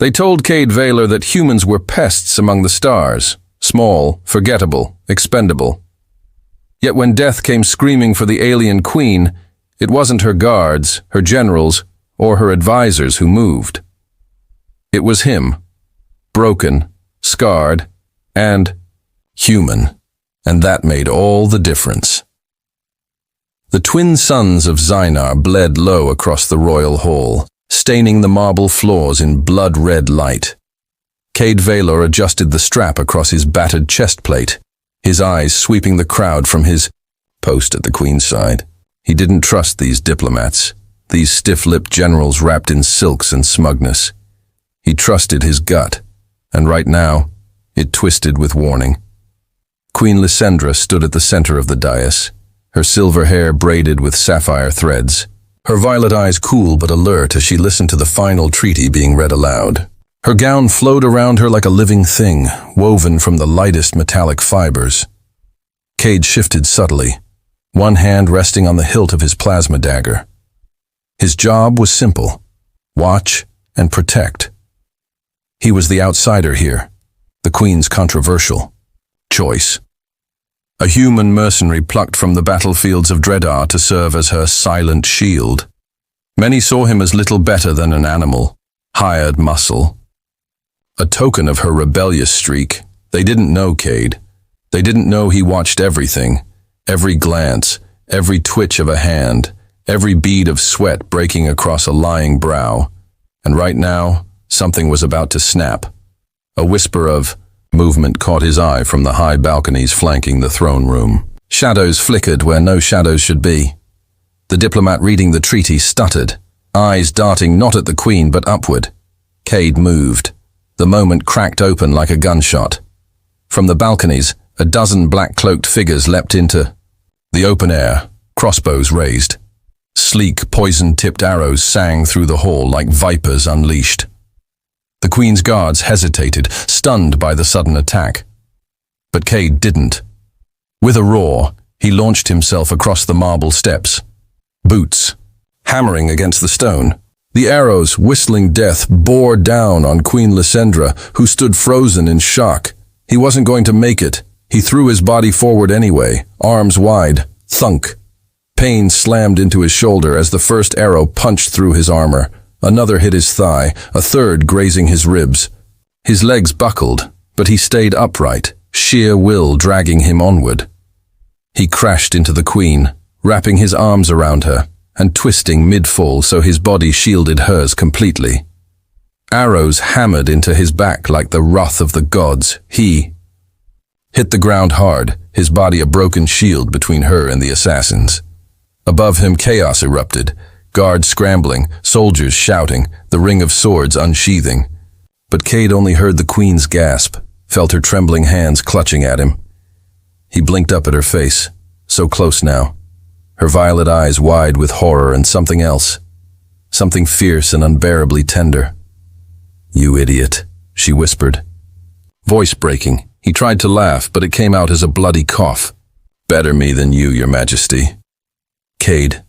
They told Cade Vaylor that humans were pests among the stars, small, forgettable, expendable. Yet when death came screaming for the alien queen, it wasn't her guards, her generals, or her advisors who moved. It was him, broken, scarred, and human, and that made all the difference. The twin suns of Zynar bled low across the royal hall, staining the marble floors in blood-red light. Cade Vaylor adjusted the strap across his battered chest plate, his eyes sweeping the crowd from his post at the Queen's side. He didn't trust these diplomats, these stiff-lipped generals wrapped in silks and smugness. He trusted his gut, and right now, it twisted with warning. Queen Lysendra stood at the center of the dais, her silver hair braided with sapphire threads, her violet eyes cool but alert as she listened to the final treaty being read aloud. Her gown flowed around her like a living thing, woven from the lightest metallic fibers. Cade shifted subtly, one hand resting on the hilt of his plasma dagger. His job was simple: watch and protect. He was the outsider here, the Queen's controversial choice. A human mercenary plucked from the battlefields of Dreddar to serve as her silent shield. Many saw him as little better than an animal, hired muscle. A token of her rebellious streak. They didn't know Cade. They didn't know he watched everything, every glance, every twitch of a hand, every bead of sweat breaking across a lying brow. And right now, something was about to snap. A whisper of movement caught his eye from the high balconies flanking the throne room. Shadows flickered where no shadows should be. The diplomat reading the treaty stuttered, eyes darting not at the Queen but upward. Cade moved. The moment cracked open like a gunshot. From the balconies, a dozen black-cloaked figures leapt into the open air, crossbows raised. Sleek, poison-tipped arrows sang through the hall like vipers unleashed. The Queen's guards hesitated, stunned by the sudden attack. But Cade didn't. With a roar, he launched himself across the marble steps. Boots, hammering against the stone. The arrows, whistling death, bore down on Queen Lysendra, who stood frozen in shock. He wasn't going to make it. He threw his body forward anyway, arms wide. Thunk. Pain slammed into his shoulder as the first arrow punched through his armor. Another hit his thigh, a third grazing his ribs. His legs buckled, but he stayed upright, sheer will dragging him onward. He crashed into the Queen, wrapping his arms around her, and twisting mid-fall so his body shielded hers completely. Arrows hammered into his back like the wrath of the gods. He hit the ground hard, his body a broken shield between her and the assassins. Above him chaos erupted, guards scrambling, soldiers shouting, the ring of swords unsheathing. But Cade only heard the Queen's gasp, felt her trembling hands clutching at him. He blinked up at her face, so close now, her violet eyes wide with horror and something else, something fierce and unbearably tender. "You idiot," she whispered. Voice breaking, he tried to laugh, but it came out as a bloody cough. "Better me than you, Your Majesty." "Cade,"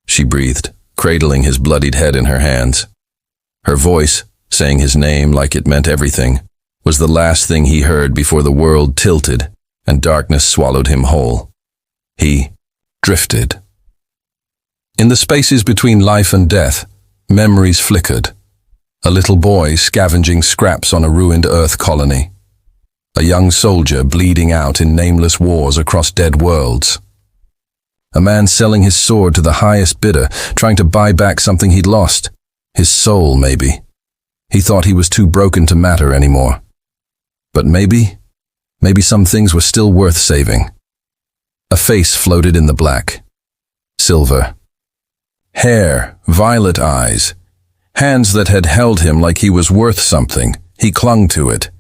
she breathed, cradling his bloodied head in her hands. Her voice, saying his name like it meant everything, was the last thing he heard before the world tilted and darkness swallowed him whole. He drifted. In the spaces between life and death, memories flickered. A little boy scavenging scraps on a ruined Earth colony. A young soldier bleeding out in nameless wars across dead worlds. A man selling his sword to the highest bidder, trying to buy back something he'd lost. His soul, maybe. He thought he was too broken to matter anymore. But maybe some things were still worth saving. A face floated in the black. Silver. Hair, violet eyes. Hands that had held him like he was worth something. He clung to it.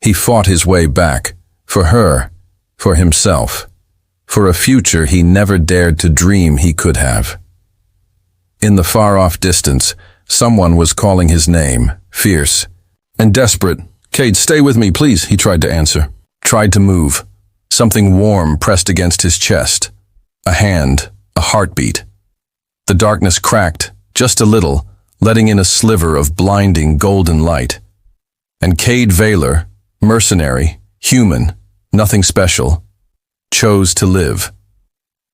He fought his way back. For her. For himself. For a future he never dared to dream he could have. In the far-off distance, someone was calling his name, fierce and desperate. "Cade, stay with me, please," he tried to answer. Tried to move. Something warm pressed against his chest. A hand, a heartbeat. The darkness cracked, just a little, letting in a sliver of blinding golden light. And Cade Vaylor, mercenary, human, nothing special, chose to live.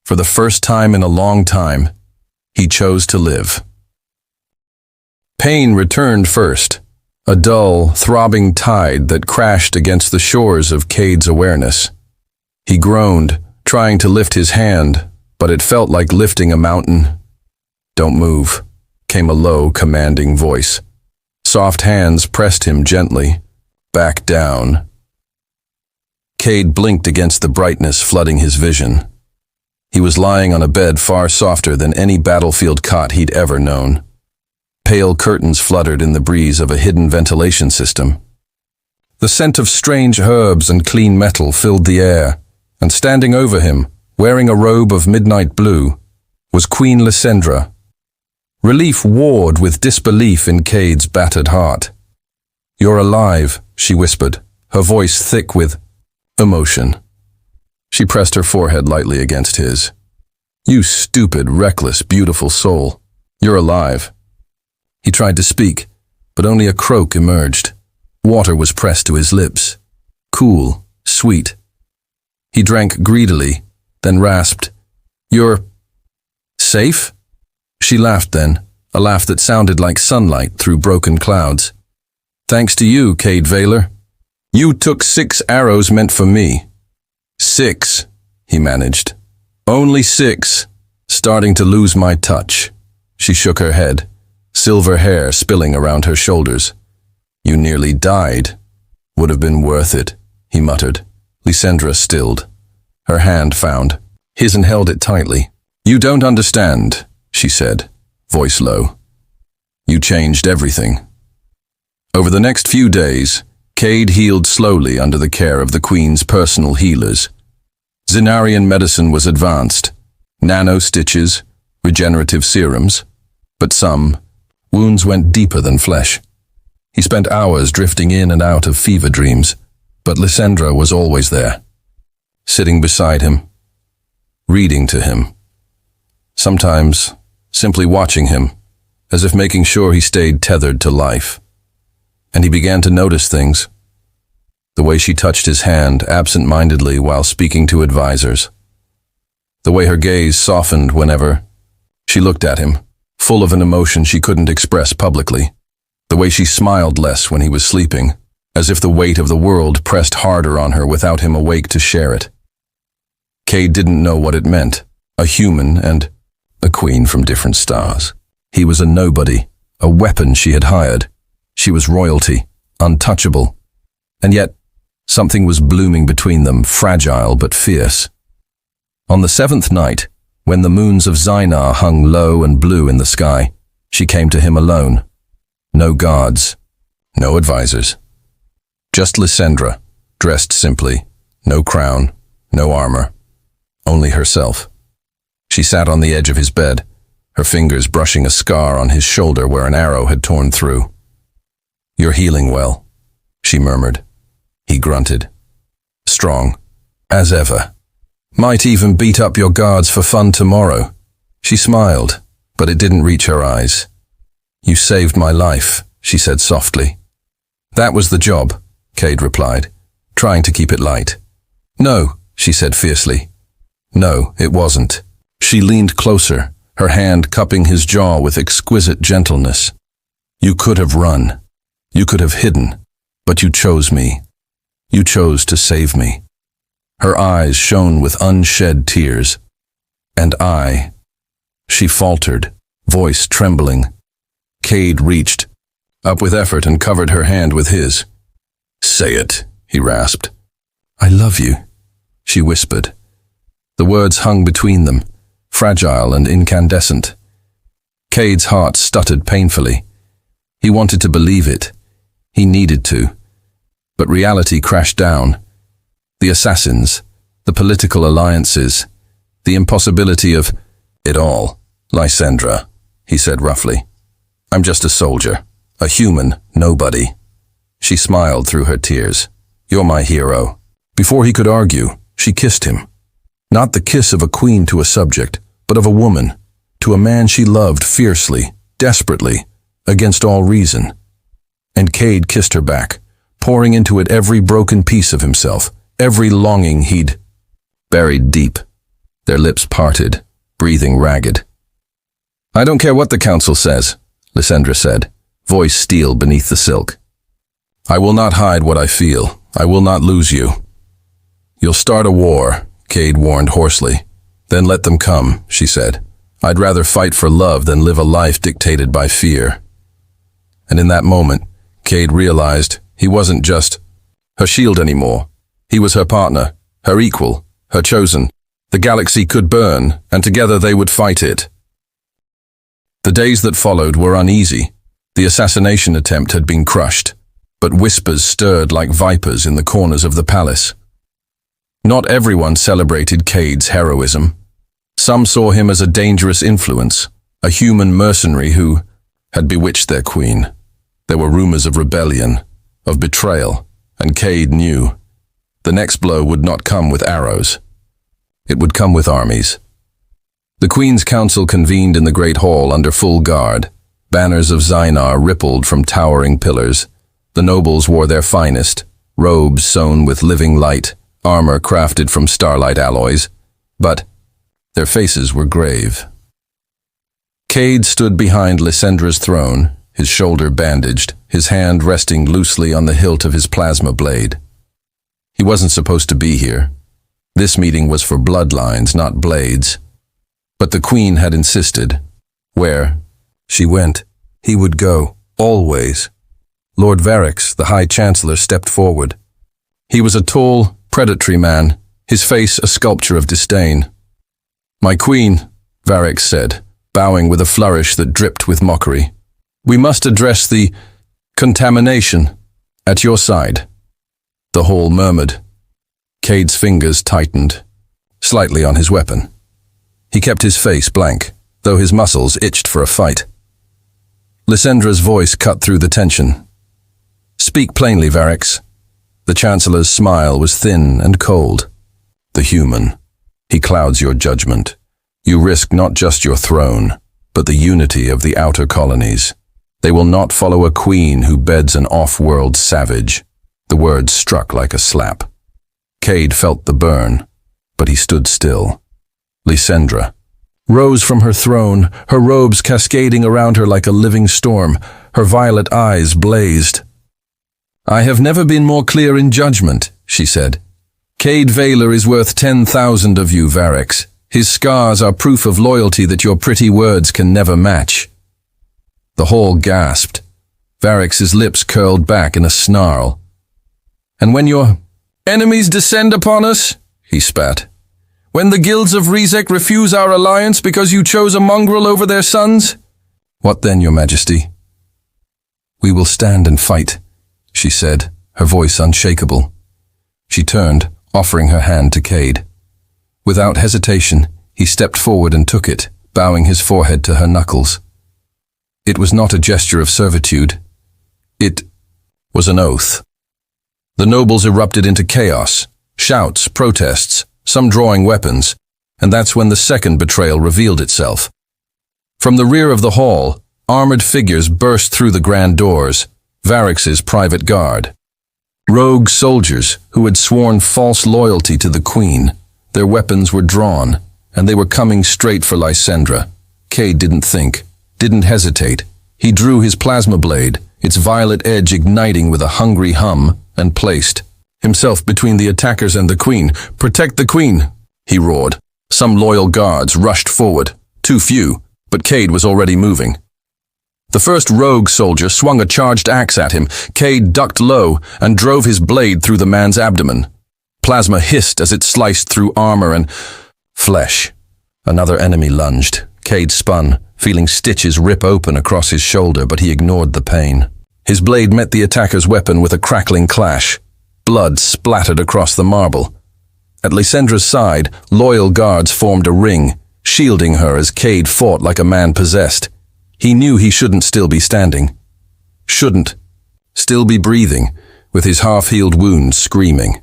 For the first time in a long time, he chose to live. Pain returned first, a dull, throbbing tide that crashed against the shores of Cade's awareness. He groaned, trying to lift his hand, but it felt like lifting a mountain. "Don't move," came a low, commanding voice. Soft hands pressed him gently. "Back down." Cade blinked against the brightness flooding his vision. He was lying on a bed far softer than any battlefield cot he'd ever known. Pale curtains fluttered in the breeze of a hidden ventilation system. The scent of strange herbs and clean metal filled the air, and standing over him, wearing a robe of midnight blue, was Queen Lysandra. Relief warred with disbelief in Cade's battered heart. "You're alive," she whispered, her voice thick with emotion. She pressed her forehead lightly against his. "You stupid, reckless, beautiful soul. You're alive." He tried to speak, but only a croak emerged. Water was pressed to his lips. Cool, sweet. He drank greedily, then rasped, "You're safe?" She laughed then, a laugh that sounded like sunlight through broken clouds. "Thanks to you, Cade Vaylor. You took 6 arrows meant for me." "6," he managed. "Only 6. Starting to lose my touch." She shook her head, silver hair spilling around her shoulders. "You nearly died. Would have been worth it," he muttered. Lysandra stilled. Her hand found his and held it tightly. "You don't understand," she said, voice low. "You changed everything." Over the next few days, Cade healed slowly under the care of the Queen's personal healers. Zenarian medicine was advanced, nano-stitches, regenerative serums, but some wounds went deeper than flesh. He spent hours drifting in and out of fever dreams, but Lysandra was always there, sitting beside him, reading to him. Sometimes simply watching him, as if making sure he stayed tethered to life. And he began to notice things. The way she touched his hand absent-mindedly while speaking to advisors. The way her gaze softened whenever she looked at him, full of an emotion she couldn't express publicly. The way she smiled less when he was sleeping, as if the weight of the world pressed harder on her without him awake to share it. Cade didn't know what it meant, a human and a queen from different stars. He was a nobody, a weapon she had hired. She was royalty, untouchable. And yet, something was blooming between them, fragile but fierce. On the 7th night, when the moons of Zynar hung low and blue in the sky, she came to him alone. No guards, no advisors. Just Lysandra, dressed simply, no crown, no armor, only herself. She sat on the edge of his bed, her fingers brushing a scar on his shoulder where an arrow had torn through. "You're healing well," she murmured. He grunted. "Strong, as ever. Might even beat up your guards for fun tomorrow." She smiled, but it didn't reach her eyes. "You saved my life," she said softly. "That was the job," Cade replied, trying to keep it light. "No," she said fiercely. "No, it wasn't." She leaned closer, her hand cupping his jaw with exquisite gentleness. "You could have run. You could have hidden, but you chose me. You chose to save me." Her eyes shone with unshed tears. "And I..." She faltered, voice trembling. Cade reached up with effort and covered her hand with his. "Say it," he rasped. "I love you," she whispered. The words hung between them, fragile and incandescent. Cade's heart stuttered painfully. He wanted to believe it. He needed to. But reality crashed down. The assassins, the political alliances, the impossibility of it all. "Lysandra," he said roughly. "I'm just a soldier, a human nobody." She smiled through her tears. "You're my hero." Before he could argue, she kissed him. Not the kiss of a queen to a subject, but of a woman, to a man she loved fiercely, desperately, against all reason. And Cade kissed her back, pouring into it every broken piece of himself, every longing he'd buried deep. Their lips parted, breathing ragged. "I don't care what the council says," Lysandra said, voice steel beneath the silk. "I will not hide what I feel. I will not lose you." "You'll start a war," Cade warned hoarsely. "Then let them come," she said. "I'd rather fight for love than live a life dictated by fear." And in that moment, Cade realized he wasn't just her shield anymore. He was her partner, her equal, her chosen. The galaxy could burn, and together they would fight it. The days that followed were uneasy. The assassination attempt had been crushed, but whispers stirred like vipers in the corners of the palace. Not everyone celebrated Cade's heroism. Some saw him as a dangerous influence, a human mercenary who had bewitched their queen. There were rumors of rebellion, of betrayal, and Cade knew the next blow would not come with arrows. It would come with armies. The Queen's Council convened in the Great Hall under full guard. Banners of Zynar rippled from towering pillars. The nobles wore their finest, robes sewn with living light, armor crafted from starlight alloys, but their faces were grave. Cade stood behind Lysandra's throne, his shoulder bandaged, his hand resting loosely on the hilt of his plasma blade. He wasn't supposed to be here. This meeting was for bloodlines, not blades. But the Queen had insisted. Where she went, he would go, always. Lord Varix, the High Chancellor, stepped forward. He was a tall, predatory man, his face a sculpture of disdain. "My Queen," Varix said, bowing with a flourish that dripped with mockery. "We must address the contamination. At your side." The hall murmured. Cade's fingers tightened, slightly on his weapon. He kept his face blank, though his muscles itched for a fight. Lysandra's voice cut through the tension. "Speak plainly, Varix." The Chancellor's smile was thin and cold. "The human. He clouds your judgment. You risk not just your throne, but the unity of the outer colonies. They will not follow a queen who beds an off-world savage." The words struck like a slap. Cade felt the burn, but he stood still. Lysandra rose from her throne, her robes cascading around her like a living storm. Her violet eyes blazed. "I have never been more clear in judgment," she said. "Cade Vaylor is worth 10,000 of you, Varix. His scars are proof of loyalty that your pretty words can never match." The hall gasped. Varix's lips curled back in a snarl. "And when your enemies descend upon us," he spat, "when the guilds of Rezek refuse our alliance because you chose a mongrel over their sons?" "What then, your majesty?" "We will stand and fight," she said, her voice unshakable. She turned, offering her hand to Cade. Without hesitation, he stepped forward and took it, bowing his forehead to her knuckles. It was not a gesture of servitude. It was an oath. The nobles erupted into chaos, shouts, protests, some drawing weapons, and that's when the second betrayal revealed itself. From the rear of the hall, armored figures burst through the grand doors, Varix's private guard. Rogue soldiers who had sworn false loyalty to the Queen. Their weapons were drawn, and they were coming straight for Lysandra. Cade didn't think, didn't hesitate. He drew his plasma blade, its violet edge igniting with a hungry hum, and placed himself between the attackers and the Queen. "Protect the Queen," he roared. Some loyal guards rushed forward, too few, but Cade was already moving. The first rogue soldier swung a charged axe at him. Cade ducked low and drove his blade through the man's abdomen. Plasma hissed as it sliced through armor and flesh. Another enemy lunged. Cade spun, feeling stitches rip open across his shoulder, but he ignored the pain. His blade met the attacker's weapon with a crackling clash. Blood splattered across the marble. At Lysandra's side, loyal guards formed a ring, shielding her as Cade fought like a man possessed. He knew he shouldn't still be standing. Shouldn't still be breathing, with his half-healed wounds screaming.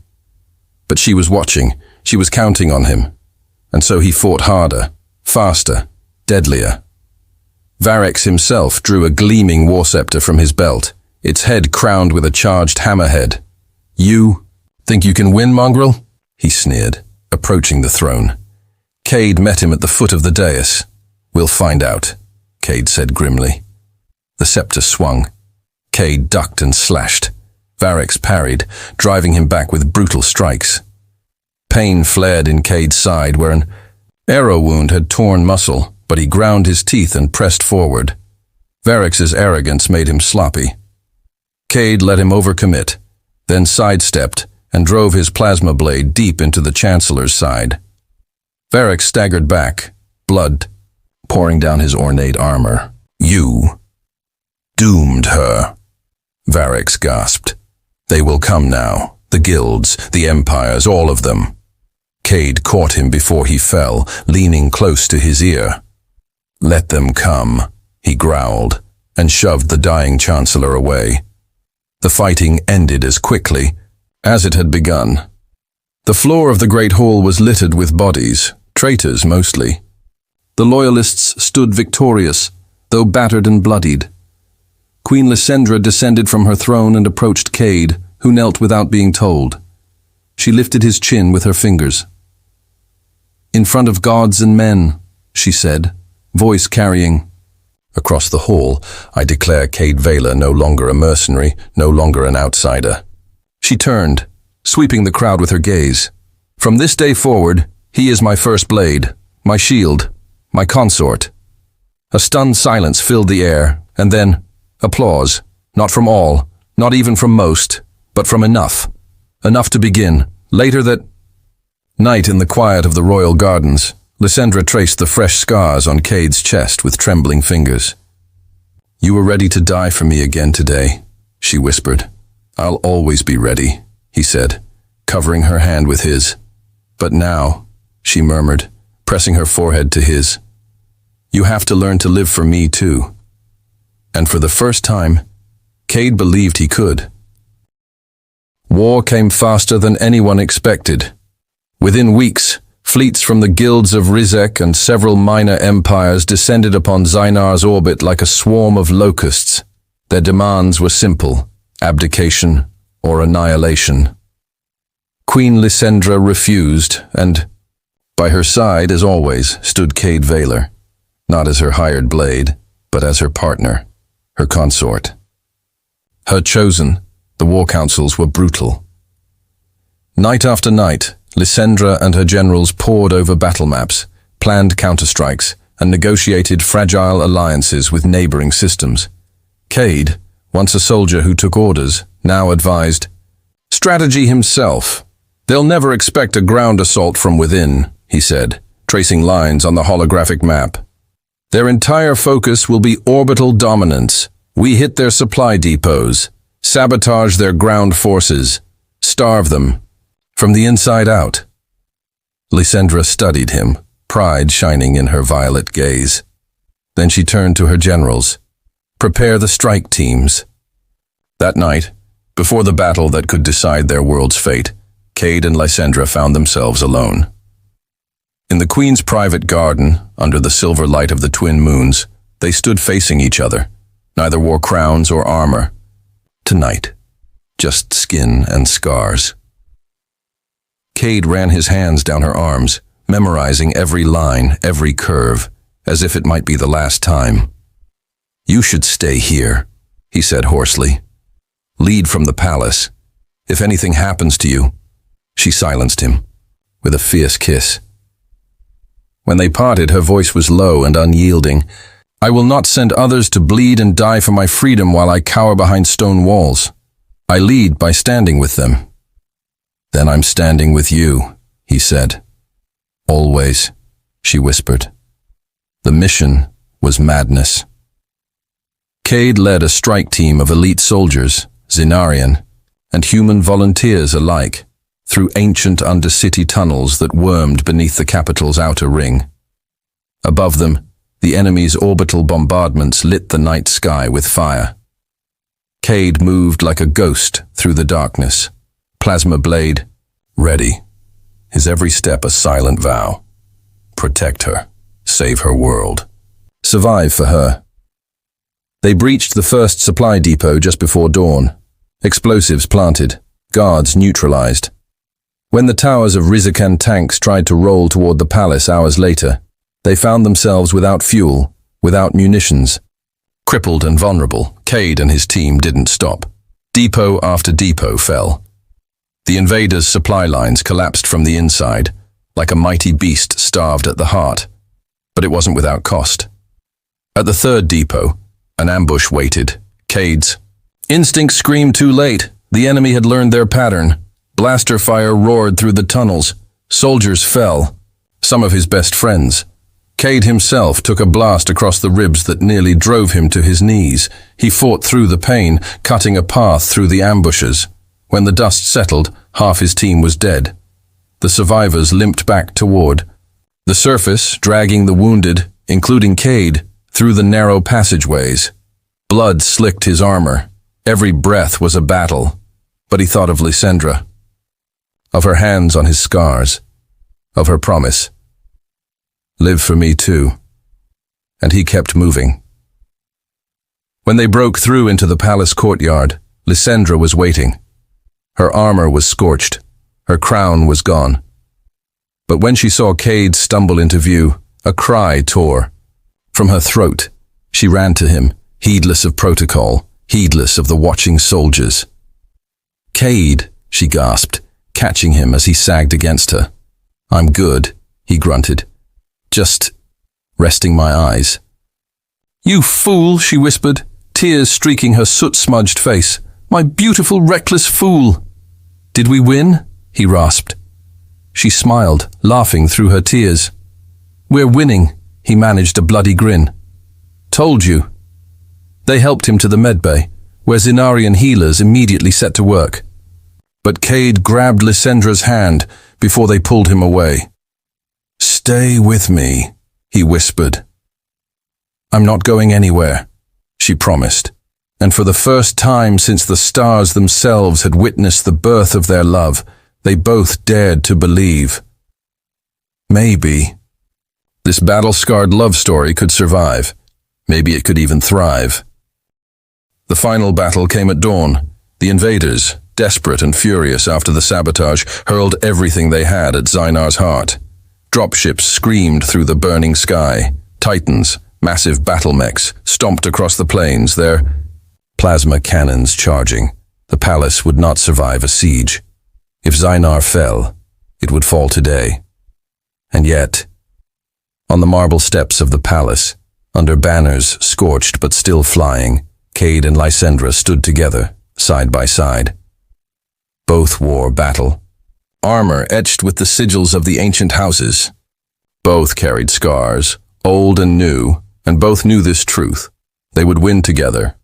But she was watching, she was counting on him. And so he fought harder, faster, deadlier. Varix himself drew a gleaming war scepter from his belt, its head crowned with a charged hammerhead. "You think you can win, mongrel?" he sneered, approaching the throne. Cade met him at the foot of the dais. "We'll find out," Cade said grimly. The scepter swung. Cade ducked and slashed. Varix parried, driving him back with brutal strikes. Pain flared in Cade's side where an arrow wound had torn muscle, but he ground his teeth and pressed forward. Varix's arrogance made him sloppy. Cade let him overcommit, then sidestepped and drove his plasma blade deep into the Chancellor's side. Varix staggered back, blood pouring down his ornate armor. "You doomed her," Varix gasped. "They will come now, the guilds, the empires, all of them." Cade caught him before he fell, leaning close to his ear. "Let them come," he growled, and shoved the dying Chancellor away. The fighting ended as quickly as it had begun. The floor of the great hall was littered with bodies, traitors mostly. The loyalists stood victorious, though battered and bloodied. Queen Lysendra descended from her throne and approached Cade, who knelt without being told. She lifted his chin with her fingers. "In front of gods and men," she said, voice carrying. Across the hall, I declare Cade Vela no longer a mercenary, no longer an outsider. She turned, sweeping the crowd with her gaze. "From this day forward, he is my first blade, my shield, my consort." A stunned silence filled the air, and then applause, not from all, not even from most, but from enough. Enough to begin. Later that night in the quiet of the royal gardens, Lysendra traced the fresh scars on Cade's chest with trembling fingers. "You were ready to die for me again today," she whispered. "I'll always be ready," he said, covering her hand with his. "But now," she murmured, pressing her forehead to his, "you have to learn to live for me too." And for the first time, Cade believed he could. War came faster than anyone expected. Within weeks, fleets from the guilds of Rizek and several minor empires descended upon Zynar's orbit like a swarm of locusts. Their demands were simple: abdication or annihilation. Queen Lysendra refused, and by her side, as always, stood Cade Vela, not as her hired blade, but as her partner, her consort. Her chosen, the war councils were brutal. Night after night, Lysendra and her generals pored over battle maps, planned counterstrikes, and negotiated fragile alliances with neighboring systems. Cade, once a soldier who took orders, now advised, "Strategy himself. They'll never expect a ground assault from within," he said, tracing lines on the holographic map. "Their entire focus will be orbital dominance. We hit their supply depots, sabotage their ground forces, starve them, from the inside out." Lysendra studied him, pride shining in her violet gaze. Then she turned to her generals. "Prepare the strike teams." That night, before the battle that could decide their world's fate, Cade and Lysendra found themselves alone. In the Queen's private garden, under the silver light of the twin moons, they stood facing each other. Neither wore crowns or armor. Tonight, just skin and scars. Cade ran his hands down her arms, memorizing every line, every curve, as if it might be the last time. "You should stay here," he said hoarsely. "Lead from the palace. If anything happens to you..." She silenced him, with a fierce kiss. When they parted, her voice was low and unyielding. "I will not send others to bleed and die for my freedom while I cower behind stone walls. I lead by standing with them." "Then I'm standing with you," he said. "Always," she whispered. The mission was madness. Cade led a strike team of elite soldiers, Zinarian, and human volunteers alike, through ancient undercity tunnels that wormed beneath the capital's outer ring. Above them, the enemy's orbital bombardments lit the night sky with fire. Cade moved like a ghost through the darkness, plasma blade ready, his every step a silent vow. Protect her, save her world, survive for her. They breached the first supply depot just before dawn. Explosives planted, guards neutralized. When the towers of Rizakan tanks tried to roll toward the palace hours later, they found themselves without fuel, without munitions. Crippled and vulnerable, Cade and his team didn't stop. Depot after depot fell. The invaders' supply lines collapsed from the inside, like a mighty beast starved at the heart. But it wasn't without cost. At the third depot, an ambush waited. Cade's instinct screamed too late. The enemy had learned their pattern. Blaster fire roared through the tunnels. Soldiers fell, some of his best friends. Cade himself took a blast across the ribs that nearly drove him to his knees. He fought through the pain, cutting a path through the ambushes. When the dust settled, half his team was dead. The survivors limped back toward the surface, dragging the wounded, including Cade, through the narrow passageways. Blood slicked his armor. Every breath was a battle. But he thought of Lysandra, of her hands on his scars, of her promise. Live for me too. And he kept moving. When they broke through into the palace courtyard, Lysandra was waiting. Her armor was scorched. Her crown was gone. But when she saw Cade stumble into view, a cry tore. From her throat, she ran to him, heedless of protocol, heedless of the watching soldiers. "Cade," she gasped, catching him as he sagged against her. "I'm good," he grunted. "Just resting my eyes." "You fool," she whispered, tears streaking her soot-smudged face. "My beautiful, reckless fool." "Did we win?" he rasped. She smiled, laughing through her tears. "We're winning," he managed a bloody grin. "Told you." They helped him to the medbay, where Zinarian healers immediately set to work. But Cade grabbed Lysandra's hand before they pulled him away. "Stay with me," he whispered. "I'm not going anywhere," she promised. And for the first time since the stars themselves had witnessed the birth of their love, they both dared to believe. Maybe this battle-scarred love story could survive. Maybe it could even thrive. The final battle came at dawn. The invaders, desperate and furious after the sabotage, hurled everything they had at Zynar's heart. Dropships screamed through the burning sky. Titans, massive battle mechs, stomped across the plains, their plasma cannons charging. The palace would not survive a siege. If Zynar fell, it would fall today. And yet, on the marble steps of the palace, under banners scorched but still flying, Cade and Lysandra stood together, side by side. Both wore battle, armor etched with the sigils of the ancient houses. Both carried scars, old and new, and both knew this truth. They would win together,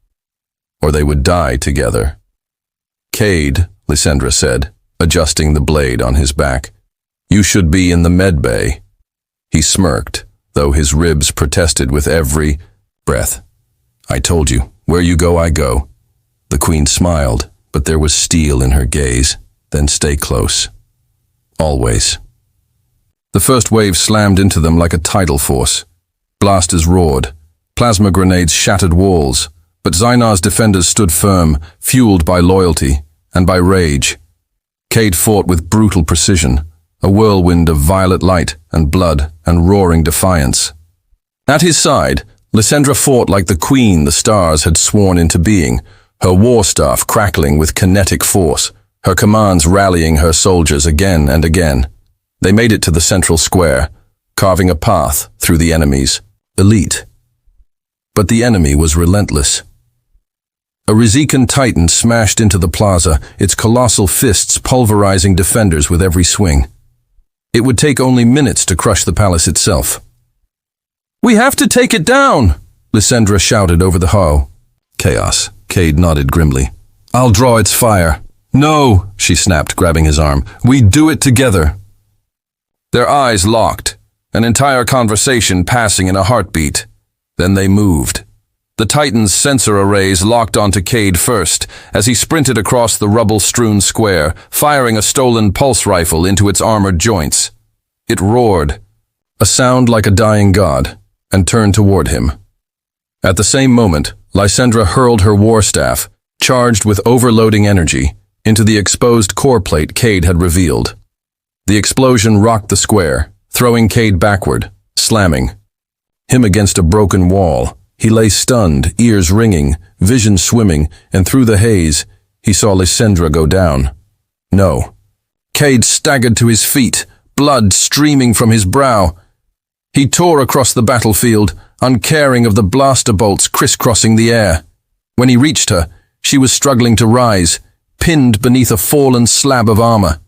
or they would die together. "Cade," Lysandra said, adjusting the blade on his back, "you should be in the medbay." He smirked, though his ribs protested with every breath. "I told you, where you go, I go." The queen smiled, but there was steel in her gaze. "Then stay close. Always." The first wave slammed into them like a tidal force. Blasters roared. Plasma grenades shattered walls, but Zynar's defenders stood firm, fueled by loyalty and by rage. Cade fought with brutal precision, a whirlwind of violet light and blood and roaring defiance. At his side, Lysandra fought like the queen the stars had sworn into being, her war staff crackling with kinetic force, her commands rallying her soldiers again and again. They made it to the central square, carving a path through the enemy's elite. But the enemy was relentless. A Rizakan titan smashed into the plaza, its colossal fists pulverizing defenders with every swing. It would take only minutes to crush the palace itself. "We have to take it down!" Lysandra shouted over the hall. "Chaos," Cade nodded grimly. "I'll draw its fire." "No," she snapped, grabbing his arm. "We do it together." Their eyes locked, an entire conversation passing in a heartbeat. Then they moved. The Titan's sensor arrays locked onto Cade first, as he sprinted across the rubble-strewn square, firing a stolen pulse rifle into its armored joints. It roared, a sound like a dying god, and turned toward him. At the same moment, Lysandra hurled her war staff, charged with overloading energy, into the exposed core plate Cade had revealed. The explosion rocked the square, throwing Cade backward, slamming. Him against a broken wall, he lay stunned, ears ringing, vision swimming, and through the haze, he saw Lysandra go down. No. Cade staggered to his feet, blood streaming from his brow. He tore across the battlefield, uncaring of the blaster bolts crisscrossing the air. When he reached her, she was struggling to rise, pinned beneath a fallen slab of armor.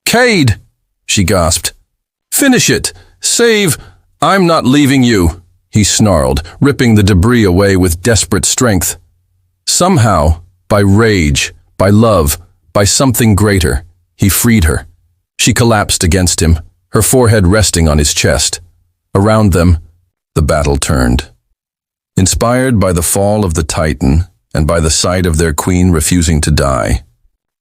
"Cade!" she gasped. "Finish it! Save! I'm not leaving you!" he snarled, ripping the debris away with desperate strength. Somehow, by rage, by love, by something greater, he freed her. She collapsed against him, her forehead resting on his chest. Around them, the battle turned. Inspired by the fall of the Titan and by the sight of their queen refusing to die,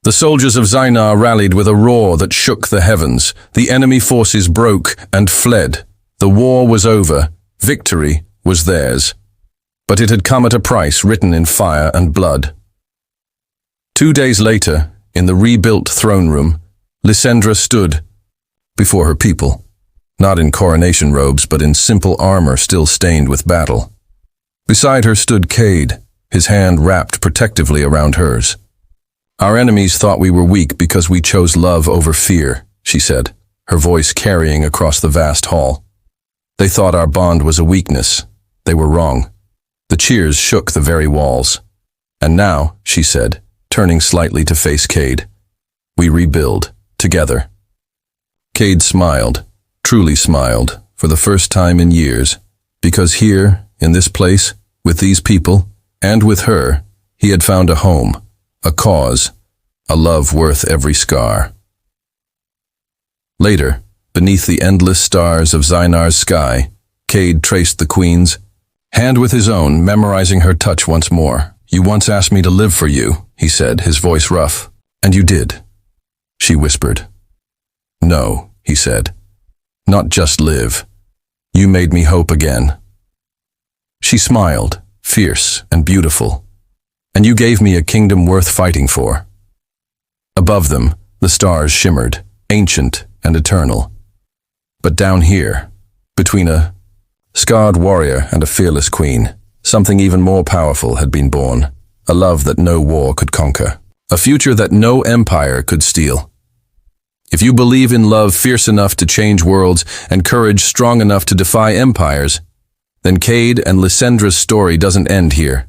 the soldiers of Zynar rallied with a roar that shook the heavens. The enemy forces broke and fled. The war was over. Victory was theirs. But it had come at a price written in fire and blood. 2 days later, in the rebuilt throne room, Lysandra stood before her people. Not in coronation robes, but in simple armor still stained with battle. Beside her stood Cade, his hand wrapped protectively around hers. "Our enemies thought we were weak because we chose love over fear," she said, her voice carrying across the vast hall. "They thought our bond was a weakness. They were wrong." The cheers shook the very walls. "And now," she said, turning slightly to face Cade, "we rebuild, together." Cade smiled. Truly smiled, for the first time in years, because here, in this place, with these people, and with her, he had found a home, a cause, a love worth every scar. Later, beneath the endless stars of Zynar's sky, Cade traced the queen's, hand with his own, memorizing her touch once more. "You once asked me to live for you," he said, his voice rough. "And you did," she whispered. "No," he said. "Not just live. You made me hope again." She smiled, fierce and beautiful. "And you gave me a kingdom worth fighting for." Above them, the stars shimmered, ancient and eternal. But down here, between a scarred warrior and a fearless queen, something even more powerful had been born. A love that no war could conquer. A future that no empire could steal. If you believe in love fierce enough to change worlds and courage strong enough to defy empires, then Cade and Lysandra's story doesn't end here.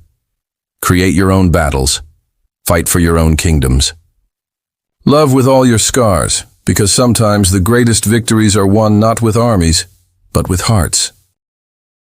Create your own battles. Fight for your own kingdoms. Love with all your scars, because sometimes the greatest victories are won not with armies, but with hearts.